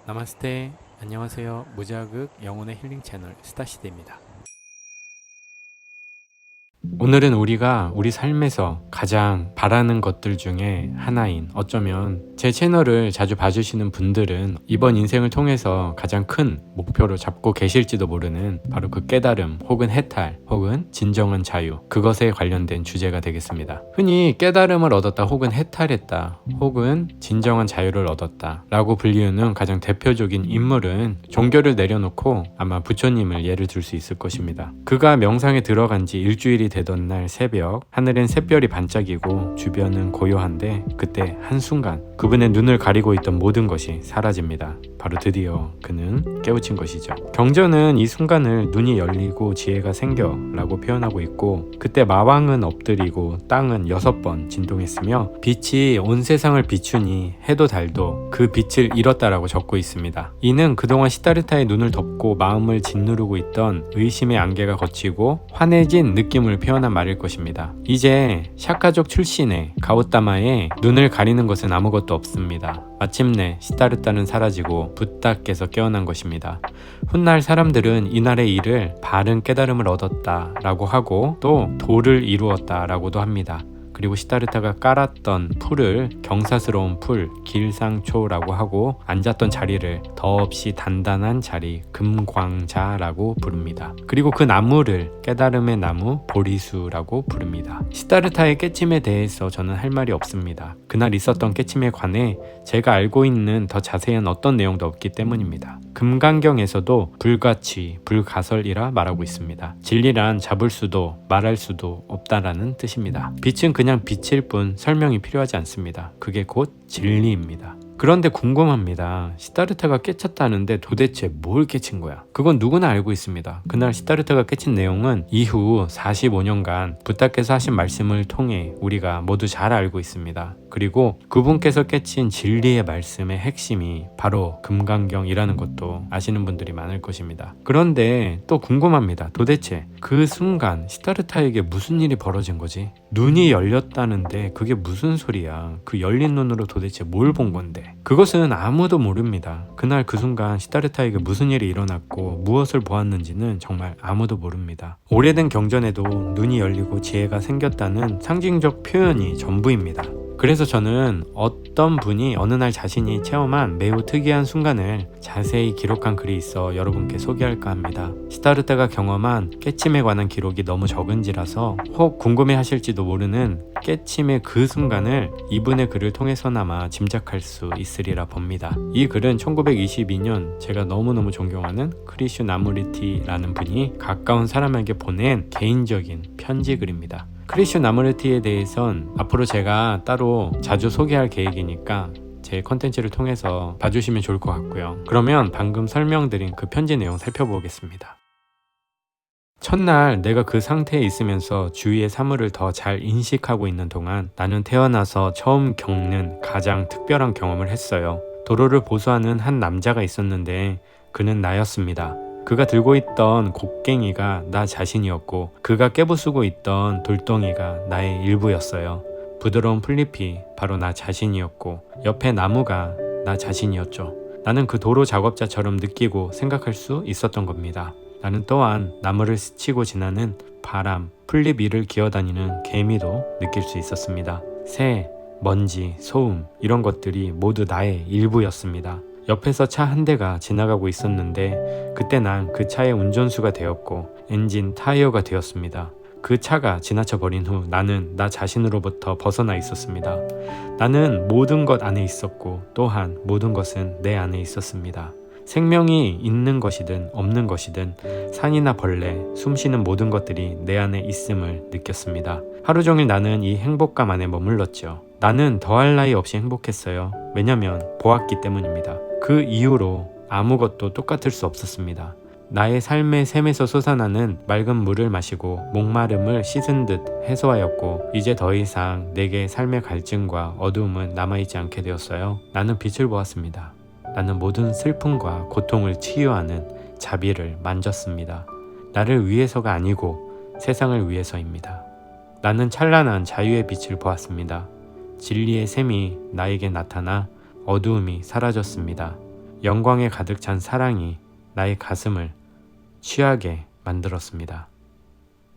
나마스테. 안녕하세요. 무자극 영혼의 힐링 채널 스타시대입니다. 오늘은 우리가 우리 삶에서 가장 바라는 것들 중에 하나인, 어쩌면 제 채널을 자주 봐주시는 분들은 이번 인생을 통해서 가장 큰 목표로 잡고 계실지도 모르는 바로 그 깨달음 혹은 해탈 혹은 진정한 자유, 그것에 관련된 주제가 되겠습니다. 흔히 깨달음을 얻었다 혹은 해탈했다 혹은 진정한 자유를 얻었다 라고 불리우는 가장 대표적인 인물은 종교를 내려놓고 아마 부처님을 예를 들 수 있을 것입니다. 그가 명상에 들어간 지 일주일이 되던 날 새벽, 하늘엔 샛별이 반짝이고 주변은 고요한데 그때 한순간 그분의 눈을 가리고 있던 모든 것이 사라집니다. 바로 드디어 그는 깨우친 것이죠. 경전은 이 순간을 눈이 열리고 지혜가 생겨 라고 표현하고 있고, 그때 마왕은 엎드리고 땅은 6번 진동했으며 빛이 온 세상을 비추니 해도 달도 그 빛을 잃었다라고 적고 있습니다. 이는 그동안 시다르타의 눈을 덮고 마음을 짓누르고 있던 의심의 안개가 걷히고 환해진 느낌을 표현한 말일 것입니다. 이제 샤카족 출신의 가우타마의 눈을 가리는 것은 아무것도 없습니다. 마침내 시다르타는 사라지고 붓다께서 깨어난 것입니다. 훗날 사람들은 이날의 일을 바른 깨달음을 얻었다 라고 하고 또 도를 이루었다 라고도 합니다. 그리고 시다르타가 깔았던 풀을 경사스러운 풀, 길상초라고 하고 앉았던 자리를 더없이 단단한 자리, 금광자라고 부릅니다. 그리고 그 나무를 깨달음의 나무, 보리수라고 부릅니다. 시다르타의 깨침에 대해서 저는 할 말이 없습니다. 그날 있었던 깨침에 관해 제가 알고 있는 더 자세한 어떤 내용도 없기 때문입니다. 금강경에서도 불가치, 불가설이라 말하고 있습니다. 진리란 잡을 수도 말할 수도 없다라는 뜻입니다. 빛은 그냥 빛일 뿐 설명이 필요하지 않습니다. 그게 곧 진리입니다. 그런데 궁금합니다. 시다르타가 깨쳤다는데 도대체 뭘 깨친 거야? 그건 누구나 알고 있습니다. 그날 시다르타가 깨친 내용은 이후 45년간 붓다께서 하신 말씀을 통해 우리가 모두 잘 알고 있습니다. 그리고 그분께서 깨친 진리의 말씀의 핵심이 바로 금강경이라는 것도 아시는 분들이 많을 것입니다. 그런데 또 궁금합니다. 도대체 그 순간 시다르타에게 무슨 일이 벌어진 거지? 눈이 열렸다는데 그게 무슨 소리야? 그 열린 눈으로 도대체 뭘 본 건데? 그것은 아무도 모릅니다. 그날 그 순간 시다르타에게 무슨 일이 일어났고 무엇을 보았는지는 정말 아무도 모릅니다. 오래된 경전에도 눈이 열리고 지혜가 생겼다는 상징적 표현이 전부입니다. 그래서 저는 어떤 분이 어느 날 자신이 체험한 매우 특이한 순간을 자세히 기록한 글이 있어 여러분께 소개할까 합니다. 시다르타가 경험한 깨침에 관한 기록이 너무 적은지라서 혹 궁금해하실지도 모르는 깨침의 그 순간을 이분의 글을 통해서나마 짐작할 수 있으리라 봅니다. 이 글은 1922년 제가 너무너무 존경하는 크리슈 나무리티라는 분이 가까운 사람에게 보낸 개인적인 편지 글입니다. 크리슈 나무르티에 대해선 앞으로 제가 따로 자주 소개할 계획이니까 제 컨텐츠를 통해서 봐주시면 좋을 것 같고요. 그러면 방금 설명드린 그 편지 내용 살펴보겠습니다. 첫날 내가 그 상태에 있으면서 주위의 사물을 더 잘 인식하고 있는 동안 나는 태어나서 처음 겪는 가장 특별한 경험을 했어요. 도로를 보수하는 한 남자가 있었는데 그는 나였습니다. 그가 들고 있던 곡괭이가 나 자신이었고 그가 깨부수고 있던 돌덩이가 나의 일부였어요. 부드러운 풀잎이 바로 나 자신이었고 옆에 나무가 나 자신이었죠. 나는 그 도로 작업자처럼 느끼고 생각할 수 있었던 겁니다. 나는 또한 나무를 스치고 지나는 바람, 풀잎 위를 기어다니는 개미도 느낄 수 있었습니다. 새, 먼지, 소음 이런 것들이 모두 나의 일부였습니다. 옆에서 차 한 대가 지나가고 있었는데 그때 난 그 차의 운전수가 되었고 엔진, 타이어가 되었습니다. 그 차가 지나쳐 버린 후 나는 나 자신으로부터 벗어나 있었습니다. 나는 모든 것 안에 있었고 또한 모든 것은 내 안에 있었습니다. 생명이 있는 것이든 없는 것이든 산이나 벌레, 숨쉬는 모든 것들이 내 안에 있음을 느꼈습니다. 하루 종일 나는 이 행복감 안에 머물렀죠. 나는 더할 나위 없이 행복했어요. 왜냐면 보았기 때문입니다. 그 이후로 아무것도 똑같을 수 없었습니다. 나의 삶의 샘에서 솟아나는 맑은 물을 마시고 목마름을 씻은 듯 해소하였고 이제 더 이상 내게 삶의 갈증과 어두움은 남아있지 않게 되었어요. 나는 빛을 보았습니다. 나는 모든 슬픔과 고통을 치유하는 자비를 만졌습니다. 나를 위해서가 아니고 세상을 위해서입니다. 나는 찬란한 자유의 빛을 보았습니다. 진리의 샘이 나에게 나타나 어두움이 사라졌습니다. 영광에 가득 찬 사랑이 나의 가슴을 취하게 만들었습니다.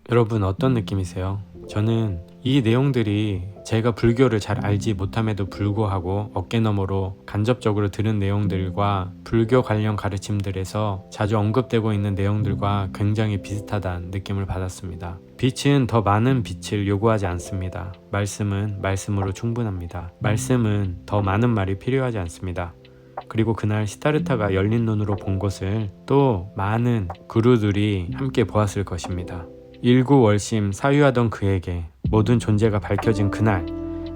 여러분 어떤 느낌이세요? 저는 이 내용들이 제가 불교를 잘 알지 못함에도 불구하고 어깨너머로 간접적으로 들은 내용들과 불교 관련 가르침들에서 자주 언급되고 있는 내용들과 굉장히 비슷하다는 느낌을 받았습니다. 빛은 더 많은 빛을 요구하지 않습니다. 말씀은 말씀으로 충분합니다. 말씀은 더 많은 말이 필요하지 않습니다. 그리고 그날 시타르타가 열린 눈으로 본 것을 또 많은 구루들이 함께 보았을 것입니다. 일구월심 사유하던 그에게 모든 존재가 밝혀진 그날,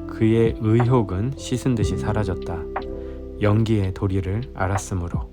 그의 의혹은 씻은 듯이 사라졌다. 연기의 도리를 알았으므로.